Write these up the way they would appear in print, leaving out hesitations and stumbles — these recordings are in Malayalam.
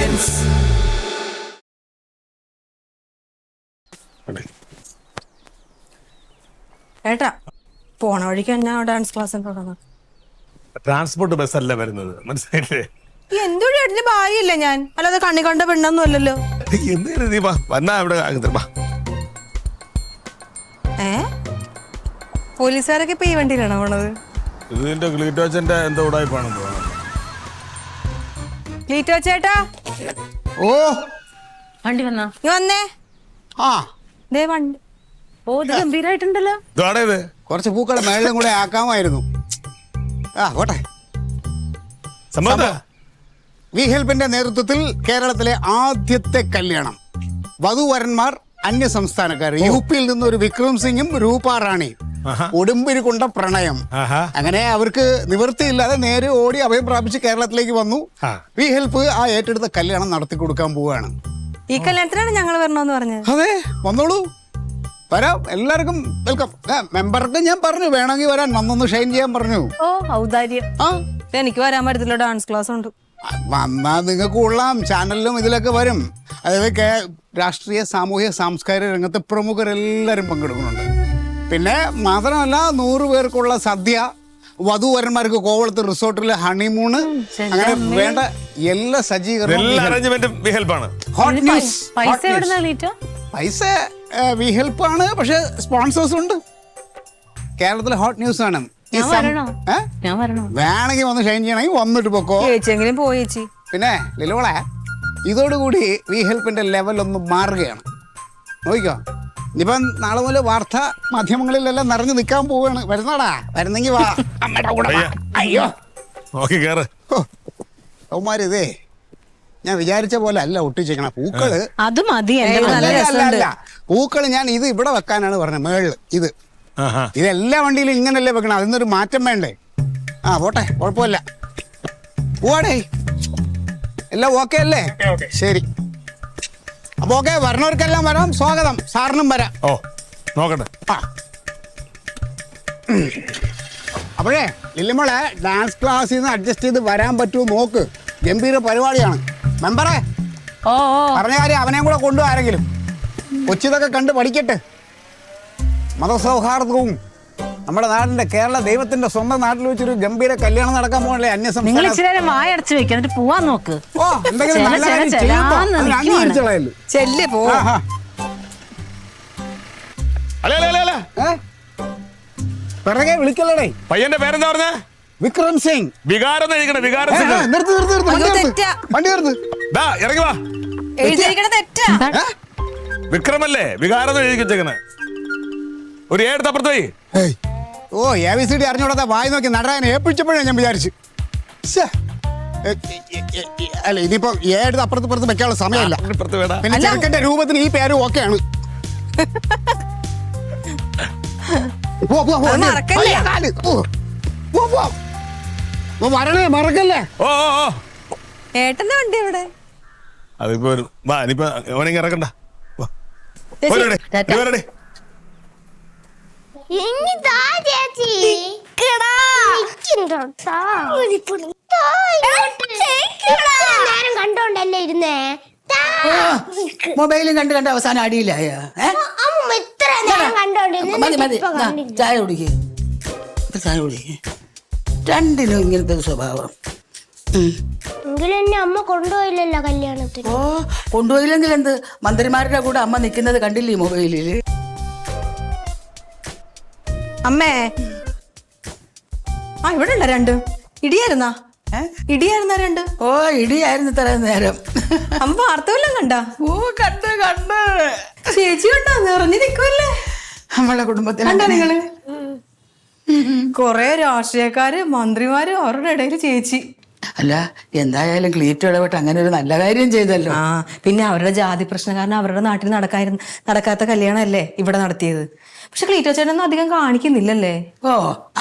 begins. ഏട്ടാ പോണ വഴിക്ക് തന്നെ ഡാൻസ് ക്ലാസ് തുടങ്ങാം. ട്രാൻസ്പോർട്ട് ബസ് അല്ല വരുന്നത്, മനസ്സിലായില്ലേ? എന്തൊരു ഏട്ടന് ഭാര്യയില്ല ഞാൻ, അല്ലാതെ കണ്ണി കണ്ട പെണ്ണൊന്നും അല്ലല്ലോ. എന്ത് നീ വന്നാ ഇവിടെ പോലീസുകാരൊക്കെ ഇപ്പൊ ഈ വണ്ടിയിലാണോ പോണത്? ഇതിന്റെ ക്ലീറ്റോച്ചന്റെ എന്തോ ഉടായ്പാണെന്ന് തോന്നുന്നു. ക്ലീറ്റോ ചേട്ടാ, ഓ വണ്ടി വന്നാ നീ വന്നേ. ആ ദേ വണ്ടി. ഓ ഇത് ഗംഭീരായിട്ടുണ്ടല്ലോ. ഇതാടേത് കുറച്ച് പൂക്കളെ മേളിലും കൂടെ ആക്കാമായിരുന്നു. ആ പോട്ടെ. സംഭവം വി ഹെൽപ്പിന്റെ നേതൃത്വത്തിൽ കേരളത്തിലെ ആദ്യത്തെ കല്യാണം. വധുവരന്മാർ അന്യ സംസ്ഥാനക്കാർ. യു പിയിൽ നിന്ന് ഒരു വിക്രം സിംഗും രൂപ റാണിയും. ഉടുമ്പിരി കൊണ്ട പ്രണയം. അങ്ങനെ അവർക്ക് നിവൃത്തിയില്ലാതെ നേരെ ഓടി അഭയം പ്രാപിച്ച് കേരളത്തിലേക്ക് വന്നു. വി ഹെൽപ്പ് ആ ഏറ്റെടുത്ത കല്യാണം നടത്തി കൊടുക്കാൻ പോവുകയാണ്. ഈ കല്യാണത്തിനാണ് ഞങ്ങൾ വരണമെന്ന് പറഞ്ഞത്. അതെ, വന്നോളൂ, വരാം. എല്ലാവർക്കും വെൽക്കം. മെമ്പർക്ക് ഞാൻ പറഞ്ഞു വേണമെങ്കിൽ വരാൻ, വന്നൊന്ന് ഷൈൻ ചെയ്യാൻ പറഞ്ഞു. ഓ ഔദാര്യം. ആ എനിക്ക് വരാൻ പറ്റത്തില്ല, ഡാൻസ് ക്ലാസ് ഉണ്ട്. വന്നാ നിങ്ങൾക്ക് കൊള്ളാം, ചാനലിലും ഇതിലൊക്കെ വരും. അതായത് രാഷ്ട്രീയ സാമൂഹ്യ സാംസ്കാരിക രംഗത്ത് പ്രമുഖരെല്ലാവരും പങ്കെടുക്കുന്നുണ്ട്. പിന്നെ മാത്രമല്ല 100 പേർക്കുള്ള സദ്യ, വധുവരന്മാർക്ക് കോവളത്ത് റിസോർട്ടിൽ ഹണിമൂണ്, അങ്ങനെ വേണ്ട എല്ലാ സജ്ജീകരണവും. Hot news. പൈസ വി ഹെൽപ്പ് ആണ്, പക്ഷെ സ്പോൺസേഴ്സ് ഉണ്ട്. കേരളത്തിലെ ഹോട്ട് ന്യൂസ് ആണ്. വേണമെങ്കിൽ വന്ന് ഷൈൻ ചെയ്യണമെങ്കിൽ വന്നിട്ട് പൊക്കോ. ചേച്ചിയെങ്കിലും പോയേച്ചി. പിന്നെ ലിലോളെ, ഇതോടുകൂടി വി ഹെൽപ്പിന്റെ ലെവൽ ഒന്ന് മാറുകയാണ്. നോക്കിക്കോ, ഇനിയിപ്പം നാളെ മുതൽ വാർത്താ മാധ്യമങ്ങളിലെല്ലാം നിറഞ്ഞു നിൽക്കാൻ പോവുകയാണ്. വരുന്നാടാ, വരുന്നെങ്കിൽ വാ. അമ്മയുടെ കൂടെ വാ. അയ്യോ അവന്മാരിതേ ഞാൻ വിചാരിച്ച പോലെ അല്ല ഒട്ടിച്ചേക്കണ പൂക്കള്. അത് മതി. അല്ല, പൂക്കള് ഞാൻ ഇത് ഇവിടെ വെക്കാനാണ് പറഞ്ഞത്, മേളില്. ഇതെല്ലാ വണ്ടിയിലും ഇങ്ങനല്ലേ വെക്കണം, അതിന്നൊരു മാറ്റം വേണ്ടേ? ആ പോട്ടെ, കുഴപ്പമില്ല. പോവാടേ, എല്ലാം ഓക്കെ അല്ലേ? ശരി, അപ്പൊ ഓക്കെ. വരണവർക്കെല്ലാം വരാം, സ്വാഗതം. സാറിനും വരാം. ഓ നോക്കട്ടെ. ആ അപ്പോഴേ ലില്ലിമോളെ, ഡാൻസ് ക്ലാസ്സിൽ നിന്ന് അഡ്ജസ്റ്റ് ചെയ്ത് വരാൻ പറ്റുമോ നോക്ക്. ഗംഭീര പരിപാടിയാണ്. മെമ്പറെ പറഞ്ഞ കാര്യം അവനെയും കൂടെ കൊണ്ടു ആരെങ്കിലും. കൊച്ചിതൊക്കെ കണ്ട് പഠിക്കട്ടെ. മതസൗഹാർദ്ദവും നമ്മുടെ നാടിന്റെ കേരള ദൈവത്തിന്റെ സ്വന്തം നാട്ടിൽ വെച്ചൊരു ഗംഭീര കല്യാണം നടക്കാൻ പോകണല്ലേ അന്യ സംസ്ഥാനം. വായടച്ച് വെക്കാൻ പോവാൻ നോക്ക്. ഓ എന്തെങ്കിലും നല്ല കാര്യം ചെയ്യുമ്പോ അംഗീകരിച്ചോളയല്ലോ. ചെല്ലേ പോ. പിറകെ വിളിക്കല്ലേ. പയ്യന്റെ പേരെന്താ പറഞ്ഞ? വിക്രം സിംഗ്. വികാരം വികാരം വണ്ടി ഇറങ്ങി വാ. വിക്രമല്ലേ വികാരം എഴുതിക്കണേ. ഒരു ഏടുത്തപ്പുറത്ത് പോയി. ഓ ABCD അറിഞ്ഞോടാ വായി നോക്കി നടരാൻ ഏൽപ്പിച്ചപ്പോഴേ ഞാൻ വിചാരിച്ചു. അല്ല ഇനിയിപ്പോ ഏഴ് അപ്പുറത്ത് പുറത്ത് വെക്കാനുള്ള സമയമല്ല. പിന്നെ ചെറുക്കന്റെ രൂപത്തിന് ഈ പേര് ഓക്കെയാണ്. വരണേ, മറക്കല്ലേ. ഏട്ടന്റെ വണ്ടി എവിടെ? അതിപ്പോ ഇറക്കണ്ട. കണ്ടോണ്ടല്ലേ ഇരുന്നേ? മൊബൈലും കണ്ട് കണ്ട് അവസാനം അടിയിലായ. ചായ കുടിക്കേ, ചായ കുടിക്കേ. രണ്ടിനും ഇങ്ങനത്തെ സ്വഭാവം. അമ്മ കൊണ്ടുപോയില്ലല്ലോ കല്യാണത്തിന്. ഓ കൊണ്ടുപോയില്ലെങ്കിൽ എന്ത്, മന്ത്രിമാരുടെ കൂടെ അമ്മ നിൽക്കുന്നത് കണ്ടില്ലേ മൊബൈലില്? അമ്മേ, ആ ഇവിടെ ഉണ്ട രണ്ടും. ഇടിയായിരുന്നാ? ഇടിയായിരുന്ന രണ്ട്? ഓ ഇടിയായിരുന്നു ഇത്ര നേരം. അമ്മ വാർത്തവെല്ലാം കണ്ട? ഓ കണ്ട് കണ്ട്. ചേച്ചി കണ്ടോ? നിറഞ്ഞു നിൽക്കുമല്ലേ നമ്മളെ കുടുംബത്തിൽ. കണ്ടോ നിങ്ങള്? കൊറേ രാഷ്ട്രീയക്കാര് മന്ത്രിമാര് അവരുടെ ഇടയിൽ ചേച്ചി. അല്ല എന്തായാലും ക്ലീറ്റ് ഇടപെട്ട് അങ്ങനെ ഒരു നല്ല കാര്യം ചെയ്തല്ലോ. ആ പിന്നെ അവരുടെ ജാതി പ്രശ്നം കാരണം അവരുടെ നാട്ടിൽ നടക്കാത്ത കല്യാണമല്ലേ ഇവിടെ നടത്തിയത്. പക്ഷെ ക്ലീറ്റോ ചേട്ടനൊന്നും അധികം കാണിക്കുന്നില്ലല്ലേ? ഓ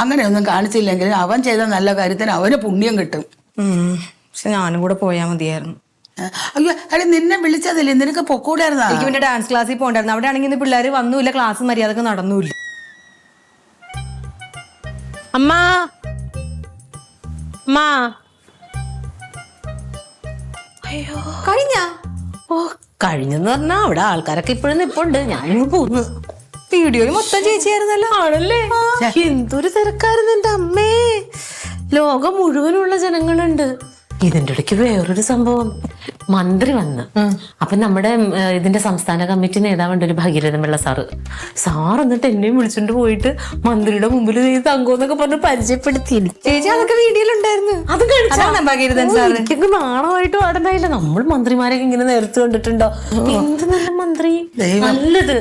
അങ്ങനെയൊന്നും കാണിച്ചില്ലെങ്കിൽ അവൻ ചെയ്ത നല്ല കാര്യത്തിന് അവന് പുണ്യം കിട്ടും. പക്ഷെ ഞാനും കൂടെ പോയാ മതിയായിരുന്നു. അയ്യോ അടി നിന്നെ വിളിച്ചതില്ലേ, നിനക്ക് പൊക്കൂടായിരുന്നാ? എനിക്ക് പിന്നെ ഡാൻസ് ക്ലാസ്സിൽ പോകണ്ടായിരുന്നു. അവിടെ ആണെങ്കിൽ പിള്ളേർ വന്നൂല്ല, ക്ലാസ് മര്യാദക്ക് നടന്നൂല്ല. അമ്മ കഴിഞ്ഞ ഓ കഴിഞ്ഞെന്ന് പറഞ്ഞാ അവിടെ ആൾക്കാരൊക്കെ ഇപ്പോഴും നിപ്പുണ്ട്. ഞാനിങ്ങ് പോന്നു. വീഡിയോയിൽ മൊത്തം ചേച്ചിയായിരുന്നല്ലോ. ആണല്ലേ? എന്തൊരു തിരക്കായിരുന്നു എന്റെ അമ്മേ. ലോകം മുഴുവനുള്ള ജനങ്ങളുണ്ട്. ഇതിന്റെ ഇടയ്ക്ക് വേറൊരു സംഭവം. മന്ത്രി വന്ന് അപ്പൊ നമ്മുടെ ഇതിന്റെ സംസ്ഥാന കമ്മിറ്റി നേതാവുണ്ട് ഒരു ഭഗീരഥമുള്ള സാറ്. എന്നിട്ട് എന്നെയും വിളിച്ചോണ്ട് പോയിട്ട് മന്ത്രിയുടെ മുമ്പിൽ തങ്കോന്നൊക്കെ പറഞ്ഞ് പരിചയപ്പെടുത്തി. ചേച്ചി അതൊക്കെ വീഡിയോയിലുണ്ടായിരുന്നു. അത് അതാണ് ഭഗീരഥൻ സാറ്. എനിക്ക് നാണമായിട്ട് പാടണ്ടായില്ല. നമ്മൾ മന്ത്രിമാരൊക്കെ ഇങ്ങനെ നേരത്തെ കണ്ടിട്ടുണ്ടോ? എന്ത് നല്ല മന്ത്രി, നല്ലത്.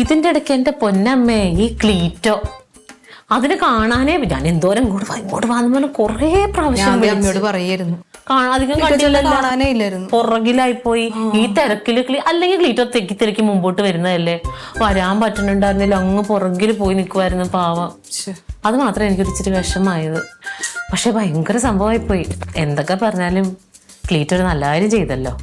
ഇതിന്റെ ഇടയ്ക്ക് എന്റെ പൊന്നമ്മേ ഈ ക്ലീറ്റോ അതിന് കാണാനേ ഞാൻ എന്തോരം ഇങ്ങോട്ട് വന്നു കൊറേ പ്രാവശ്യം അമ്മയോട് പറയായിരുന്നു. അധികം കണ്ടില്ലല്ലോ, കാണാനേ ഇല്ലായിരുന്നു. പുറകിലായിപ്പോയി ഈ തിരക്കില്. അല്ലെങ്കിൽ ക്ലീറ്റോ തിരക്കി മുമ്പോട്ട് വരുന്നതല്ലേ, വരാൻ പറ്റുന്നുണ്ടായിരുന്നില്ല. അങ്ങ് പുറകിൽ പോയി നിൽക്കുമായിരുന്നു പാവം. അത് മാത്രമേ എനിക്കൊരു ഇച്ചിരി വിഷമായത്. പക്ഷെ ഭയങ്കര സംഭവമായിപ്പോയി. എന്തൊക്കെ പറഞ്ഞാലും ക്ലീറ്റോ ഒരു നല്ല കാര്യം ചെയ്തല്ലോ.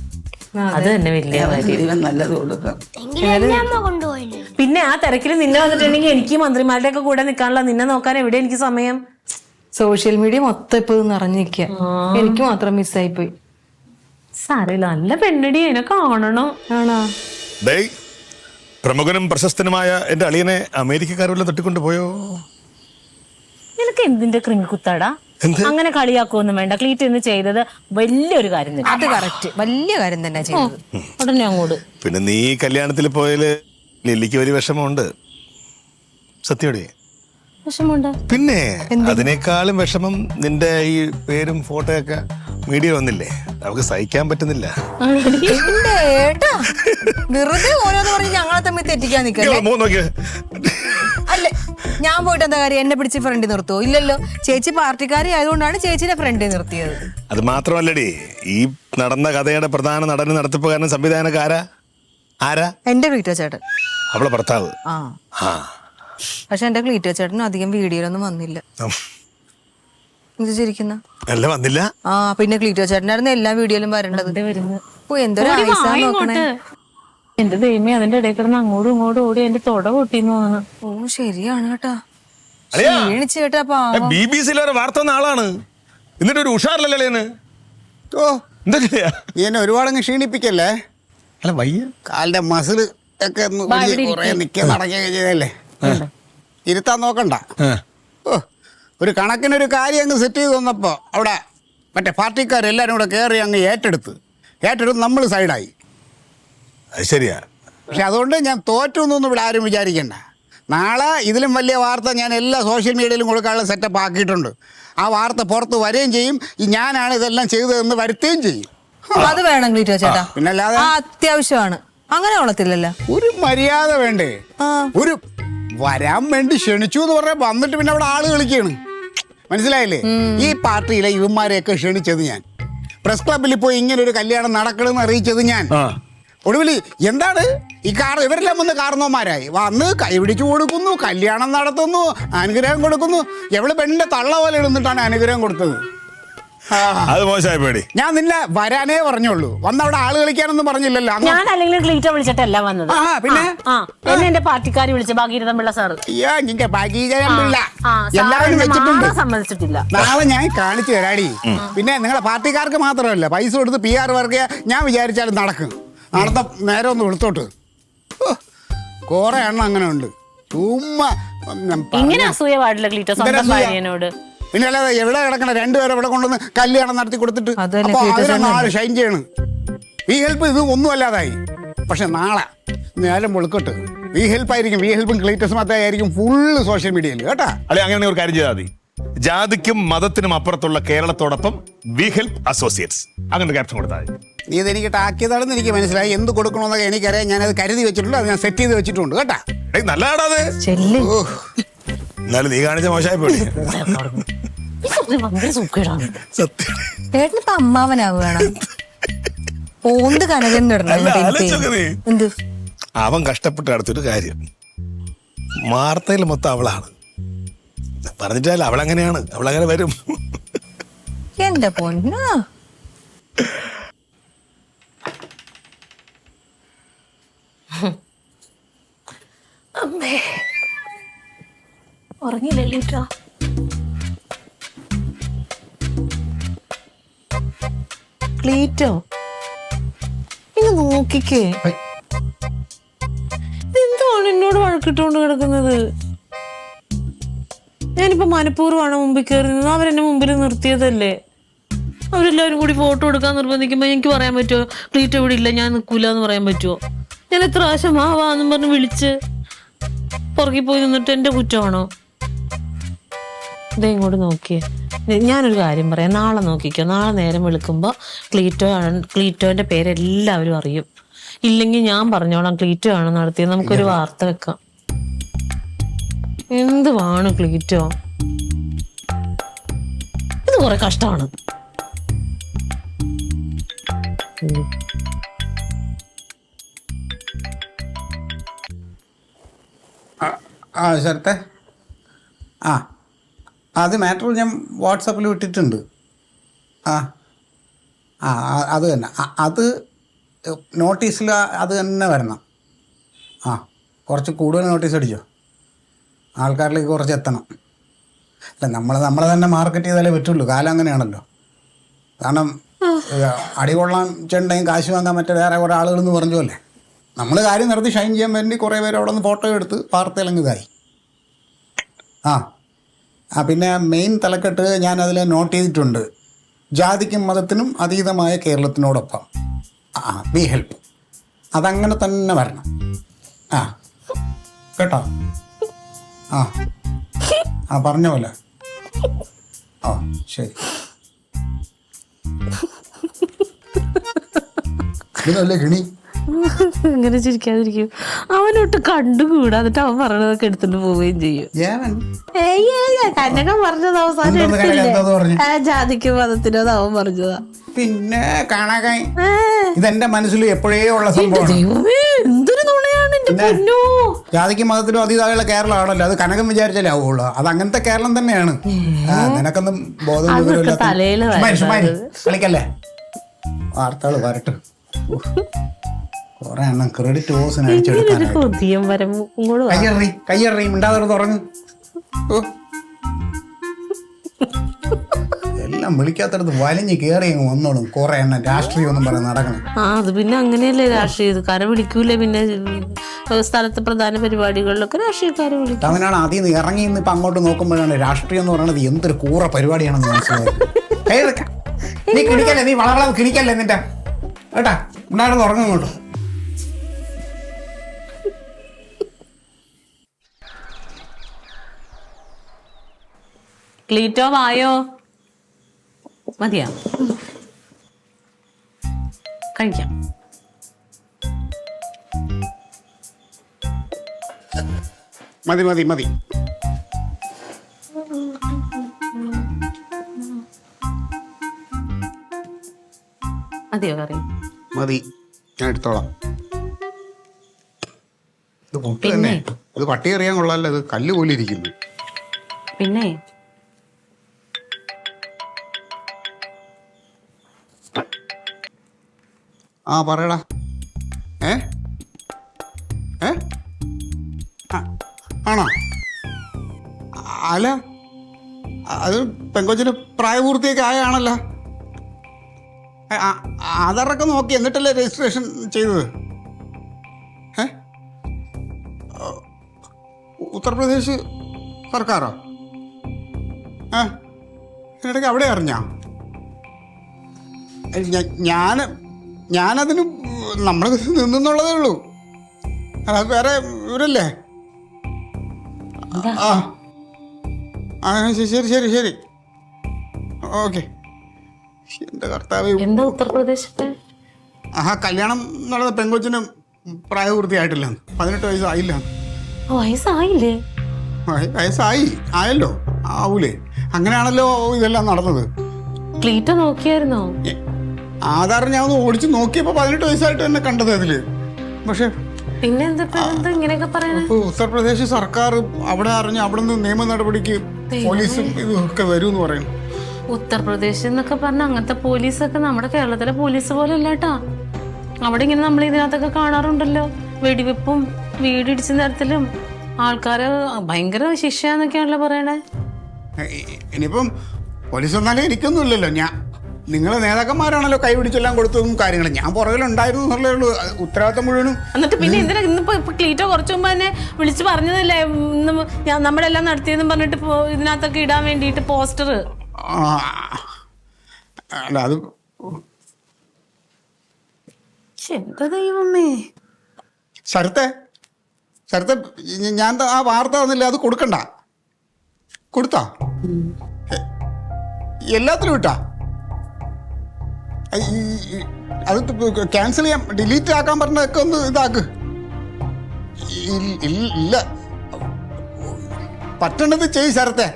അത് തന്നെ വലിയ കാര്യം. ദൈവം നല്ലത് കൊടുക്കാം. എങ്കിലും എന്നെ അമ്മ കൊണ്ടുപോയില്ലേ. പിന്നെ ആ തിരക്കിൽ നിന്നെ വന്നിട്ടുണ്ടെങ്കിൽ എനിക്ക് മന്ത്രിമാരുടെ ഒക്കെ കൂടെ നിൽക്കാനുള്ള, നിന്നെ നോക്കാൻ എവിടെ എനിക്ക് സമയം? സോഷ്യൽ മീഡിയ മൊത്തം ഇപ്പൊ നിറഞ്ഞിരിക്കുക. എനിക്ക് മാത്രം മിസ്സായി പോയി. സാരമില്ല, നല്ല പെണ്ണടി, എന്നെ കാണണം. ആണോ? ഡേയ്, പ്രമുഖനും പ്രശസ്തനുമായ എന്റെ അളിയനെ അമേരിക്കക്കാരെല്ലാം തട്ടിക്കൊണ്ട് പോയോ? നിനക്ക് എന്തിന്റെ ക്രിമിക്കുത്താടാ? അങ്ങനെ കളിയാക്കൊന്നും വേണ്ട. ക്ലീറ്റ് ഇന്ന് ചെയ്തത് വലിയൊരു കാര്യം തന്നെ. അത് കറക്റ്റ്, വലിയ കാര്യം തന്നെ ചെയ്തത്. ഉടനെ അങ്ങോട്ട്. പിന്നെ നീ കല്യാണത്തിൽ പോയാല് ലില്ലിക്ക് വലിയ വിഷമമുണ്ട്. സത്യോടെ വിഷമമുണ്ട്. പിന്നെ അതിനേക്കാളും വിഷമം നിന്റെ ഈ പേരും ഫോട്ടോയൊക്കെ മീഡിയ വന്നില്ലേ, നമുക്ക് സഹിക്കാൻ പറ്റുന്നില്ല. എന്റെ ഏട്ടാ, വെറുതെ ഓരോന്ന് പറഞ്ഞ് ഞങ്ങളെ തമ്മിൽ തെറ്റിക്കാൻ നിൽക്കല്ലേ. നോക്കിയ അല്ലേ, ഞാൻ പോയിട്ട് എന്താ കാര്യം? എന്നെ പിടിച്ച് ഫ്രണ്ടിൽ നിർത്തുവോ? ഇല്ലല്ലോ. ചേച്ചി പാർട്ടിക്കാരി ആയതുകൊണ്ടാണ് ചേച്ചിനെ ഫ്രണ്ടിൽ നിർത്തിയത്. അത് മാത്രമല്ലടി, ഈ നടന്ന കഥയുടെ പ്രധാന നടനും നടത്തിപ്പുകാരനും സംവിധാനക്കാരാ ആരാ? എന്റെ ക്ലീറ്റോ ചേട്ടൻ, അവളെ ഭർത്താവ്. ആ പക്ഷെ എന്റെ ക്ലീറ്റോ ചേട്ടനും അധികം വീഡിയോയിലൊന്നും വന്നില്ല. ഇത് ചിരിക്കുന്ന അല്ല, വന്നില്ല. പിന്നെ ക്ലീറ്റോ ചേട്ടനായിരുന്നു എല്ലാ വീഡിയോയിലും വരേണ്ടത്. ഓ, എന്തൊരു ആയുസാ നോക്കണേ. എന്റെ ദൈവമേ, അതിന്റെ ഇടയിൽ കിടന്ന് അങ്ങോട്ടും ഇങ്ങോട്ടും ഓടി എന്റെ തൊട പൊട്ടിന്ന് തോന്നുന്നു. ഓ ശരിയാണ് കേട്ടാ, ക്ഷീണിച്ചു കേട്ടാ. BBC ഒരു വാർത്ത വന്ന ആളാണ്, എന്നിട്ട് ഒരു ഉഷാറില്ലല്ലേ? ഓ എന്താ നീ എന്നെ ഒരുപാടങ്ങ് ക്ഷീണിപ്പിക്കല്ലേ. അല്ല വയ്യ, കാലിന്റെ മസിൽ ഒക്കെ കുറെ നിൽക്കാൻ നടക്കുകയൊക്കെ ചെയ്തല്ലേ. ഇരുത്താൻ നോക്കണ്ട. ഓ, ഒരു കണക്കിനൊരു കാര്യം അങ്ങ് സെറ്റ് ചെയ്ത് വന്നപ്പോ അവിടെ മറ്റേ പാർട്ടിക്കാരെല്ലാരും കൂടെ കയറി അങ്ങ് ഏറ്റെടുത്ത് നമ്മൾ സൈഡായി. അത് ശരിയാ. പക്ഷെ അതുകൊണ്ട് ഞാൻ തോറ്റു എന്നൊന്നും ഇവിടെ ആരും വിചാരിക്കണ്ട. നാളെ ഇതിലും വലിയ വാർത്ത ഞാൻ എല്ലാ സോഷ്യൽ മീഡിയയിലും കൊടുക്കാനുള്ള സെറ്റപ്പ് ആക്കിയിട്ടുണ്ട്. ആ വാർത്ത പുറത്ത് വരികയും ചെയ്യും, ഞാനാണ് ഇതെല്ലാം ചെയ്തതെന്ന് വരുത്തുകയും ചെയ്യും. അത് വേണം ക്ലീറ്റോ ചേട്ടാ, പിന്നല്ലാതെ അത്യാവശ്യമാണ്. അങ്ങനെ കൊള്ളത്തില്ലല്ലോ. ഒരു മര്യാദ വേണ്ടേ? ഒരു വരാൻ വേണ്ടി ക്ഷണിച്ചു എന്ന് പറഞ്ഞാൽ വന്നിട്ട് പിന്നെ അവിടെ ആള് കളിക്കാണ്. മനസ്സിലായില്ലേ? ഈ പാർട്ടിയിലെ യുവന്മാരെയൊക്കെ ക്ഷണിച്ചത് ഞാൻ, പ്രസ് ക്ലബിൽ പോയി ഇങ്ങനെ ഒരു കല്യാണം നടക്കണമെന്ന് അറിയിച്ചത് ഞാൻ. ഒടുവിൽ എന്താണ് ഈ ഇവരെല്ലാം വന്ന് കാരണവന്മാരായി വന്ന് കൈപിടിച്ചു കൊടുക്കുന്നു, കല്യാണം നടത്തുന്നു, അനുഗ്രഹം കൊടുക്കുന്നു. എവള് പെണ്ണിന്റെ തള്ള പോലെ ഇരുന്നിട്ടാണ് അനുഗ്രഹം കൊടുത്തത്. അത് മോശമായി പേടി. ഞാൻ നിന്നെ വരാനേ പറഞ്ഞോളൂ, വന്നവിടെ ആള് കളിക്കാനൊന്നും പറഞ്ഞില്ലല്ലോ. ഞാൻ അല്ലെങ്കിൽ ക്ലീറ്റോ വിളിച്ചിട്ടല്ല വന്നത്. പിന്നെ എന്നെ എന്റെ പാർട്ടിക്കാരി വിളിച്ച ഭാഗീരഥൻ പിള്ള സാറ്. അയ്യോ, നിന്റെ ഭാഗീരഥൻ പിള്ള എല്ലാവരും വെച്ചിട്ടുണ്ട്. സമ്മതിച്ചിട്ടില്ല. നാളെ ഞാൻ കാണിച്ചു തരാടി. പിന്നെ നിങ്ങളെ പാർട്ടിക്കാർക്ക് മാത്രമല്ല, പൈസ കൊടുത്ത് PR വർക്ക് ഞാൻ വിചാരിച്ചാലും നടക്കും. നടത്ത നേരെ ഒന്ന് വിളിത്തോട്ട്. കുറെ എണ്ണം അങ്ങനെ ഉണ്ട്. ചുമ്മാ ഇങ്ങനെ അസൂയ പാടില്ല ക്ലീറ്റോ സ്വന്തം ഭാര്യനോട്. പിന്നെ അല്ലാതെ എവിടെ കിടക്കണ രണ്ടുപേരെ ഇവിടെ കൊണ്ടുവന്ന് കല്യാണം നടത്തി കൊടുത്തിട്ട് ഷൈൻ ചെയ്യണ്. ഈ ഹെൽപ്പ് ഇത് ഒന്നും അല്ലാതായി. പക്ഷെ നാളെ നേരം വെളുക്കട്ട് ഈ ഹെൽപ്പായിരിക്കും. ഈ ഹെൽപ്പും ക്ലീറ്റസ് മാത്രമായിരിക്കും ഫുള്ള് സോഷ്യൽ മീഡിയയിൽ കേട്ടാ. അല്ലെ, അങ്ങനെ ഒരു കാര്യം ചെയ്താൽ മതി. ജാതിക്കും മതത്തിനും അപ്പുറത്തുള്ള കേരളത്തോടൊപ്പം വി ഹെൽപ്പ് അസോസിയേറ്റ്സ്, അങ്ങനെ ക്യാപ്ഷൻ കൊടുത്താൽ മതി. നീ ഇതെനിക്ക് ടാക്കിയതാണെന്ന് എനിക്ക് മനസ്സിലായി. എന്ത് കൊടുക്കണമെന്നൊക്കെ എനിക്കറിയാം. ഞാനത് കരുതി വെച്ചിട്ടുണ്ട്, അത് ഞാൻ സെറ്റ് ചെയ്ത് വെച്ചിട്ടുണ്ട് കേട്ടാ. നല്ലതാണത്. എന്നാലും നീ കാണിച്ച മോശമായി പോയി. ഏട്ടനിപ്പോ അമ്മാവനാവുകയാണ്. പോന്ത് കനകൻ എന്ത് അവൻ കഷ്ടപ്പെട്ട് അടുത്തൊരു കാര്യം, വാർത്തയിൽ മൊത്തം അവളാണ് പറഞ്ഞിട്ടല്ല. അവളങ്ങനെയാണ്, അവളങ്ങനെ വരും. എന്റെ പൊന്നാ, അമ്മേ ഉറങ്ങിയില്ലേ ക്ലീറ്റോ? ക്ലീറ്റോ നോക്കിക്കേ. എന്താണ് എന്നോട് വഴക്കിട്ടുകൊണ്ട് കിടക്കുന്നത്? ഞാനിപ്പോ മനഃപൂർവ്വമാണ് മുമ്പിൽ കയറി നിന്ന് അവരെന്നെ മുമ്പിൽ നിർത്തിയതല്ലേ. അവരെല്ലാവരും കൂടി ഫോട്ടോ എടുക്കാൻ നിർബന്ധിക്കുമ്പോ എനിക്ക് പറയാൻ പറ്റുമോ ക്ലീറ്റോ ഇവിടെ ഇല്ല ഞാൻ നിൽക്കൂല എന്ന് പറയാൻ പറ്റുമോ? ഞാൻ എത്ര പ്രാവശ്യം വാന്നും പറഞ്ഞ് വിളിച്ച് പുറകിൽ പോയി നിന്നിട്ട് എന്റെ കുറ്റമാണോ? ഇതേ ഇങ്ങോട്ട് നോക്കിയേ. ഞാനൊരു കാര്യം പറയാം, നാളെ നോക്കിക്കോ. നാളെ നേരം വെളുക്കുമ്പോ ക്ലീറ്റോന്റെ പേര് എല്ലാവരും അറിയും. ഇല്ലെങ്കിൽ ഞാൻ പറഞ്ഞോളാം ക്ലീറ്റോ ആണ് നടത്തിയത്. നമുക്കൊരു വാർത്ത വെക്കാം. എന്തുവാണ് ക്ലീറ്റോ? ഇത് കുറെ കഷ്ടമാണ്. ആ ശരത്തെ, ആ അത് മാറ്റർ ഞാൻ വാട്സാപ്പിൽ വിട്ടിട്ടുണ്ട്. ആ ആ അത് തന്നെ, അത് നോട്ടീസിൽ അത് തന്നെ വരണം. ആ കുറച്ച് കൂടുതൽ നോട്ടീസ് അടിച്ചോ, ആൾക്കാരിലേക്ക് കുറച്ച് എത്തണം. അല്ല നമ്മളെ തന്നെ മാർക്കറ്റ് ചെയ്താലേ പറ്റുള്ളൂ. കാലം അങ്ങനെയാണല്ലോ. കാരണം അടികൊള്ളാൻ ചെണ്ടയും കാശ് വാങ്ങാൻ മറ്റേ വേറെ കുറേ ആളുകളെന്ന് പറഞ്ഞു അല്ലേ. നമ്മൾ കാര്യം നടത്തി ഷൈൻ ചെയ്യാൻ വേണ്ടി കുറേ പേര് അവിടെ നിന്ന് ഫോട്ടോ എടുത്ത് വാർത്തയിലങ്ങിതായി. ആ പിന്നെ മെയിൻ തലക്കെട്ട് ഞാൻ അതിൽ നോട്ട് ചെയ്തിട്ടുണ്ട്. ജാതിക്കും മതത്തിനും അതീതമായ കേരളത്തിനോടൊപ്പം ബി ഹെൽപ്പ്. അതങ്ങനെ തന്നെ വരണം. ആ കേട്ടോ? ആ പറഞ്ഞ പോലെ. ആ ശരി. ഇതല്ലേ കിണി? അങ്ങനെ ചിരിക്കാതിരിക്കും. അവനൊട്ട് കണ്ടുകൂടാ. എന്നിട്ട് അവൻ പറഞ്ഞതൊക്കെ എടുത്തിട്ട് പോവുകയും ചെയ്യും. കന്നകം പറഞ്ഞത് അവസാനം ജാതിക്കും മതത്തിനത് അവൻ പറഞ്ഞതാ. പിന്നെ കാണാൻ ഇതെന്റെ മനസ്സിൽ എപ്പോഴേ ഉള്ള സംഭവമാണ്. എന്തൊരു നുണയാണ് എന്റെ പൊന്നോ. ജാതിക്കും മതത്തിനും അതീതമായുള്ള കേരളമാണല്ലോ. അത് കനകം വിചാരിച്ചാലേ ആവുള്ളൂ. അത് അങ്ങനത്തെ കേരളം തന്നെയാണ്. നിനക്കൊന്നും ബോധം കളിക്കല്ലേ. വാർത്തകൾ വരട്ടെ. കൊറേ എണ്ണം ക്രെഡിറ്റ് ഓസിന് അടിച്ചെടുക്കാൻ. കയ്യറി മിണ്ടാതെ തുറങ്ങ്. എല്ലാം വിളിക്കാത്തടത്ത് വലിഞ്ഞ് കയറി വന്നോളും. കുറെ എണ്ണം രാഷ്ട്രീയം ഒന്നും പറഞ്ഞ് നടക്കണം. അത് പിന്നെ അങ്ങനെയല്ലേ രാഷ്ട്രീയം. കര വിളിക്കൂലേ. പിന്നെ സ്ഥലത്ത് പ്രധാന പരിപാടികളിലൊക്കെ രാഷ്ട്രീയക്കാരെ വിളിക്കും. അങ്ങനെയാണ് അതിൽ നിന്ന് ഇറങ്ങി ഇന്ന് ഇപ്പൊ അങ്ങോട്ട് നോക്കുമ്പോഴാണ് രാഷ്ട്രീയം എന്ന് പറയുന്നത് എന്തൊരു കൂറ പരിപാടിയാണെന്ന് മനസ്സിലായത്. നീ കിണിക്കല്ലേ, നീ വളവളം കിണിക്കല്ലേ നിന്റെ കേട്ടാ. ഉണ്ടായിരുന്നു തുറങ്ങും. ക്ലീറ്റോ വായോ. മതിയാ കഴിക്കാം. മതി മതി മതി. മതിയോ കറി? മതി, ഞാൻ എടുത്തോളാം. ഇത് പൊട്ട് തന്നെ. ഇത് പട്ടി അറിയാൻ കൊള്ളാമല്ലോ. ഇത് കല്ല് പോലെ ഇരിക്കുന്നു. പിന്നെ ആ പറയടാ. ആണോ? അല്ല അത് പെങ്കൊച്ചിന് പ്രായപൂർത്തിയൊക്കെ ആയാണല്ലോ. ആധാറൊക്കെ നോക്കി എന്നിട്ടല്ലേ രജിസ്ട്രേഷൻ ചെയ്തത്? ഉത്തർപ്രദേശ് സർക്കാരോ? ഇതിനിടയ്ക്ക് അവിടെ അറിഞ്ഞാ? ഞാനതിന് നമ്മൾ നിന്നുള്ളതേ ഉള്ളൂ. അത് വേറെ ഇവരല്ലേ. ശരി ശരി ശരി ഓക്കെ. എന്റെ കർത്താവ്, എന്താ ഉത്തർപ്രദേശത്തെ? കല്യാണം നടന്ന പെങ്കൊച്ചിന് പ്രായപൂർത്തിയായിട്ടില്ല. 18 വയസ്സായില്ല. വയസ്സായില്ലേ? ആയല്ലോ. ആവൂലേ? അങ്ങനെയാണല്ലോ ഇതെല്ലാം നടന്നത്. ക്ലീറ്റോ നോക്കിയായിരുന്നോ? ആധാർ ഞാൻ ഒന്ന് ഓടിച്ച് നോക്കിയപ്പോ 18 വയസ്സായിട്ട് തന്നെ കണ്ടത് അതില്. പക്ഷെ പിന്നെ ഇങ്ങനെയൊക്കെ പറയണേ? ഉത്തർപ്രദേശ് സർക്കാർ അവിടെ അറിഞ്ഞ് അവിടെ നിന്ന് നിയമ നടപടിക്ക് പോലീസും ഇതൊക്കെ വരും എന്ന് പറയുന്നു. ഉത്തർപ്രദേശ് എന്നൊക്കെ പറഞ്ഞ അങ്ങനത്തെ പോലീസൊക്കെ നമ്മുടെ കേരളത്തിലെ പോലീസ് പോലെ അല്ല കേട്ടാ. അവിടെ ഇങ്ങനെ നമ്മൾ ഇതിനകത്തൊക്കെ കാണാറുണ്ടല്ലോ, വെടിവെപ്പും വീടിടിച്ച നേരത്തിലും ആൾക്കാര് ഭയങ്കര ശിക്ഷയാന്നൊക്കെയാണല്ലോ പറയണേ. ഇനിയിപ്പം പോലീസ് വന്നാലേ എനിക്കൊന്നുമില്ലല്ലോ. നിങ്ങളെ നേതാക്കന്മാരാണല്ലോ കൈപിടിച്ചെല്ലാം കൊടുത്തതും കാര്യങ്ങൾ. ഞാൻ പുറകിലുണ്ടായിരുന്നു എന്നുള്ളേ ഉള്ളൂ. ഉത്തരവാദിത്തം മുഴുവനും. എന്നിട്ട് പിന്നെ എന്തിനാ ഇന്നിപ്പോ ക്ലീറ്റോ കുറച്ചു മുമ്പ് തന്നെ വിളിച്ചു പറഞ്ഞതല്ലേ നമ്മളെല്ലാം നടത്തിയെന്നും പറഞ്ഞിട്ട് ഇതിനകത്തൊക്കെ ഇടാൻ വേണ്ടിയിട്ട് പോസ്റ്റർ. അല്ല അത് എന്താ ദൈവമേ. ശരത്തെ ഞാൻ ആ വാർത്ത തന്നില്ല, അത് കൊടുക്കണ്ട. കൊടുത്താ എല്ലാത്തിലും ഇട്ടാ? അത് ക്യാൻസൽ ചെയ്യാൻ, ഡിലീറ്റ് ആക്കാൻ പറഞ്ഞതൊക്കെ ഒന്ന് ഇതാക്ക്. ഇല്ല, പറ്റണത് ചെയ് ശരത്തെ.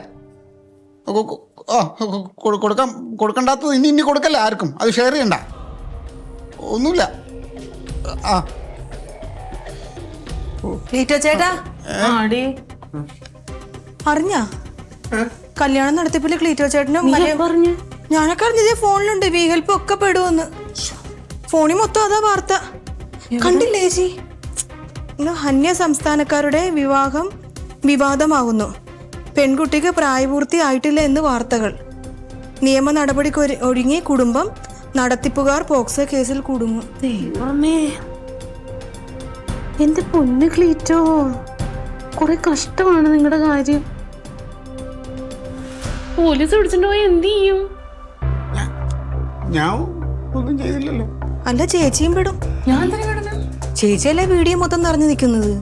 കൊടുക്കണ്ടാത്തത് ഇനി കൊടുക്കല്ല ആർക്കും. അത് ഷെയർ ചെയ്യണ്ട, ഒന്നുമില്ല. ക്ലീറ്റോ ചേട്ടാ അറിഞ്ഞ കല്യാണം നടത്തിയപ്പോലെ ക്ലീറ്റോ ചേട്ടനും പറഞ്ഞു ഞാനൊക്കെ അറിഞ്ഞത് ഫോണിലുണ്ട്. വി ഹെൽപ്പ് ഒക്കെ പെടുവന്ന് ഫോണിൽ മൊത്തം അതാ വാർത്ത. കണ്ടില്ലേ ചേച്ചി? അന്യ സംസ്ഥാനക്കാരുടെ വിവാദമാകുന്നു. പെൺകുട്ടിക്ക് പ്രായപൂർത്തി ആയിട്ടില്ല എന്ന് വാർത്തകൾ. നിയമ നടപടിക്ക് ഒരുങ്ങി കുടുംബം. നടത്തിപ്പുകാർ പോക്സോ കേസിൽ കുടുങ്ങും. ദൈവമേ, എന്റെ പൊന്ന് ക്ലീറ്റോ, കുറെ കഷ്ടമാണ് നിങ്ങളുടെ കാര്യം. പോലീസ് പിടിച്ചിട്ട് പോയി എന്ത് ചെയ്യും? ഞാൻ ഒന്നും ചെയ്തില്ലല്ലോ. അല്ല, ചേച്ചിയും പെടും. ഞാൻ തന്നെ കിടന്നു. ചേച്ചിയല്ലേ വീഡിയോ മൊത്തം നിറഞ്ഞു നിൽക്കുന്നത്.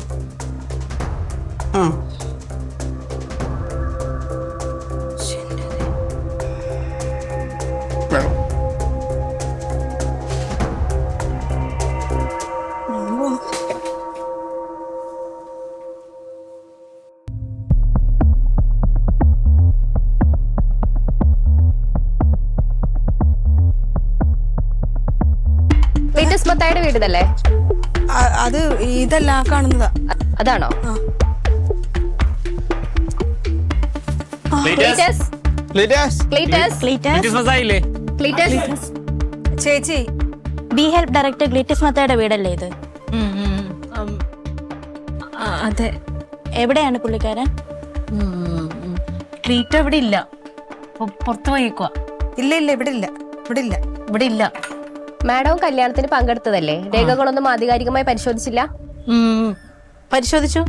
മത്തായിയുടെ വീടല്ലേ അത്? ഇതല്ല കാണുന്നതാ. അതാണോ? ചേച്ചി, ബി ഹെൽപ്പ് ഡയറക്ടർ ഗ്ലീറ്റസ് മത്തായിയുടെ വീടല്ലേ ഇത്? അതെ. എവിടെയാണ് പുള്ളിക്കാരൻ? ക്ലീറ്റോ ഇവിടെ ഇല്ല, പുറത്തു പോയിക്കോ. ഇല്ല, ഇവിടെ ഇല്ല. മാഡം കല്യാണത്തിന് പങ്കെടുത്തതല്ലേ? രേഖകളൊന്നും ആധികാരികമായി പരിശോധിച്ചില്ല? പരിശോധിച്ചു,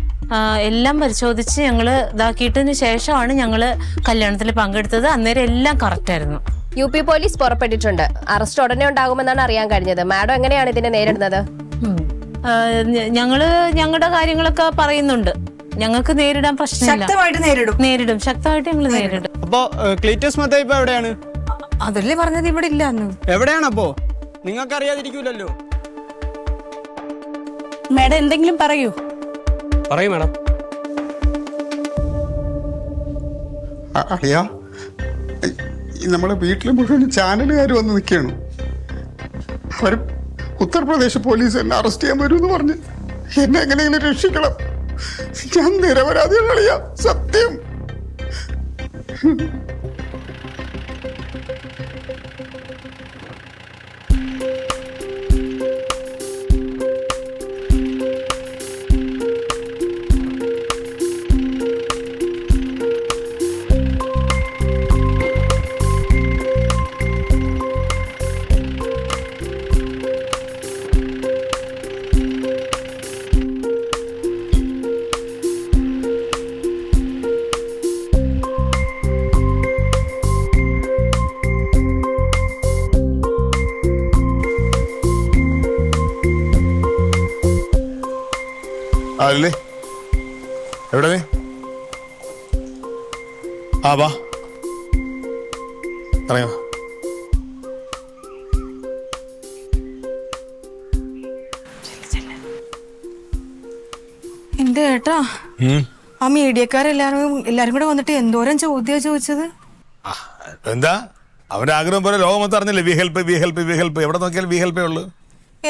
എല്ലാം പരിശോധിച്ച് ഞങ്ങള് ഇതാക്കിയിട്ടതിന് ശേഷമാണ് ഞങ്ങള് കല്യാണത്തിൽ പങ്കെടുത്തത്. അന്നേരം എല്ലാം കറക്റ്റ് ആയിരുന്നു. UP police പുറപ്പെട്ടിട്ടുണ്ട്. അറസ്റ്റ് ഉടനെ ഉണ്ടാകുമെന്നാണ് അറിയാൻ കഴിഞ്ഞത്. മാഡം എങ്ങനെയാണ് ഇതിനെ നേരിടുന്നത്? ഞങ്ങള് ഞങ്ങളുടെ കാര്യങ്ങളൊക്കെ പറയുന്നുണ്ട്. ഞങ്ങൾക്ക് നേരിടാൻ പ്രശ്നമില്ല. ശക്തമായിട്ട് നേരിടും, ശക്തമായിട്ട് ഞങ്ങൾ നേരിടും. അപ്പോ ക്ലീറ്റസ് മത്തായി ഇപ്പൊ എവിടെയാണ്? അതല്ലേ പറഞ്ഞത്, ഇവിടെ ഇല്ല. എവിടെയാണ് അപ്പോ? നിങ്ങൾക്ക് അറിയാതിരിക്കൂലല്ലോ. മാഡം എന്തെങ്കിലും പറയൂ. പറയൂ മാഡം. അറിയാ, നമ്മളെ വീട്ടിൽ മുഴുവൻ ചാനലുകാർ വന്ന് നിൽക്കുകയാണ്. അവർ ഉത്തർപ്രദേശ് പോലീസ് എന്നെ അറസ്റ്റ് ചെയ്യാൻ വരുമെന്ന് പറഞ്ഞ് എന്നെ എങ്ങനെയെങ്കിലും രക്ഷിക്കണം. ഞാൻ നിരപരാധിയാണ് അറിയാം, സത്യം. അല്ലേ, എവിടെ നീ? വാ, പറയാ. എന്റെ ഏട്ടാ, ആ മീഡിയക്കാരെല്ലാരും കൂടെ വന്നിട്ട് എന്തോരം ചോദ്യം ചോദിച്ചത്. എന്താ അവന്റെ ആഗ്രഹം പോലെ ലോകം മൊത്തം അറിഞ്ഞില്ലേ? We help. എവിടെ നോക്കിയാലും വി ഹെൽപ്പേ ഉള്ളു.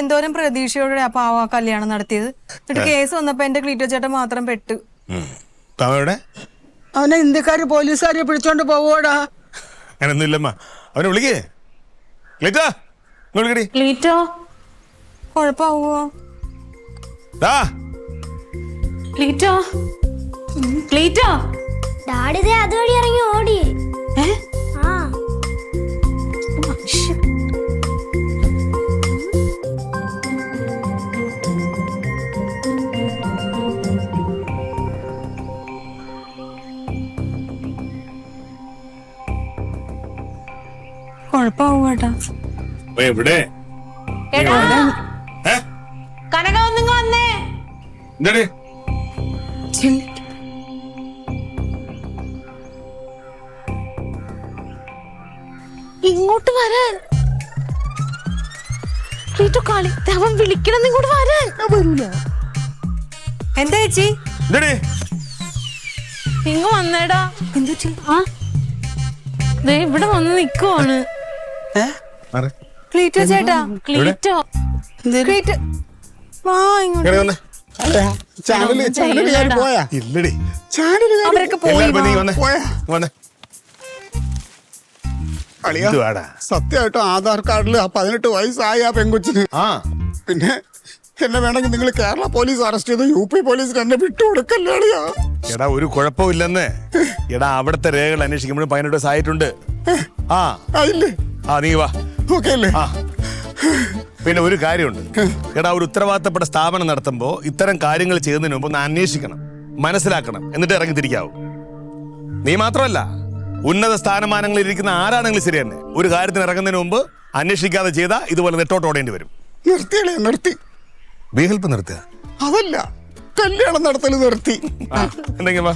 എന്തോരം പ്രതീക്ഷയോടെ അപ്പൊ ആ കല്യാണം നടത്തിയത്. എന്നിട്ട് കേസ് വന്നപ്പോ എന്റെ ക്ലീറ്റോ ചേട്ടൻ മാത്രം പെട്ടു. അവനെ ഇന്ത്യക്കാര് പോലീസുകാരെ പിടിച്ചോണ്ട് പോവോടാ. അങ്ങനൊന്നും ഇല്ലമ്മ. അവനെ വിളിക്കേ. ക്ലീറ്റോ കൊഴപ്പാവോ? ക്ലീറ്റോ ഡാഡി അതുവഴി ഇറങ്ങി ഓടി. കുഴപ്പമാവും കേട്ടാ. എവിടെ ഏ? കനക ഒന്നിങ്ങ് വന്നേ. എന്താണ്? ഇങ്ങോട്ട് വരാൻ ക്ലീറ്റോ കളി അവൻ വിളിക്കണം ഇങ്ങോട്ട് വരാൻ. എന്താ ചേച്ചി? എന്താണ്? ഇങ്ങ് വന്നേടാ. എന്തുച്ചി? ദേ ഇവിടെ വന്ന് നിക്കുവാണ് ആരെ? ക്ലീറ്റോ ചേട്ടാ. ക്ലീറ്റോ. ക്ലീറ്റോ വാ ഇങ്ങോട്ട്. ഇങ്ങനെ വന്നേ. ചാനൽ പോയാ ഇല്ലടി. അവരൊക്കെ പോയി. എല്ലാവരും നീ വന്നേ. പോയാ? വന്നേ. അളിയാ, എന്തുവാടാ? സത്യമായിട്ടും ആധാർ കാർഡിൽ ആ 18 വയസ്സായ ആ പെങ്കൊച്ചിന്. ആ പിന്നെ എന്നെ വേണമെങ്കിൽ നിങ്ങൾ കേരള പോലീസ് അറസ്റ്റ് ചെയ്ത് UP പോലീസിന് എന്നെ വിട്ടുകൊടുക്കല്ലേ അളിയാ? എടാ ഒരു കുഴപ്പമില്ലെന്ന്. എടാ അവിടുത്തെ രേഖകൾ അന്വേഷിക്കുമ്പോഴും 18 വയസ്സായിട്ടുണ്ട്. ആ ആയില്ലേ? ആ നീ വാ. ഓക്കെ അല്ലേ? ആ പിന്നെ ഒരു കാര്യമുണ്ട്. എടാ ഒരു ഉത്തരവാദിത്തപ്പെട്ട സ്ഥാപനം നടത്തുമ്പോ ഇത്തരം കാര്യങ്ങൾ ചെയ്യുന്നതിന് മുമ്പ് ഒന്ന് അന്വേഷിക്കണം, മനസ്സിലാക്കണം, എന്നിട്ട് ഇറങ്ങി തിരിക്കാവും. നീ മാത്രമല്ല, ഉന്നത സ്ഥാനമാനങ്ങളിൽ ഇരിക്കുന്ന ആരാണെങ്കിലും ശരി തന്നെ ഒരു കാര്യത്തിന് ഇറങ്ങുന്നതിന് മുമ്പ് അന്വേഷിക്കാതെ ചെയ്താൽ ഇതുപോലെ നെട്ടോട്ടോടേണ്ടി വരും. നിർത്തിയളേ, നിർത്തി. ബി ഹെൽപ്പ് നിർത്തുക അതല്ല, കല്യാണം നടത്തല് നിർത്തി. എന്തെങ്കിലും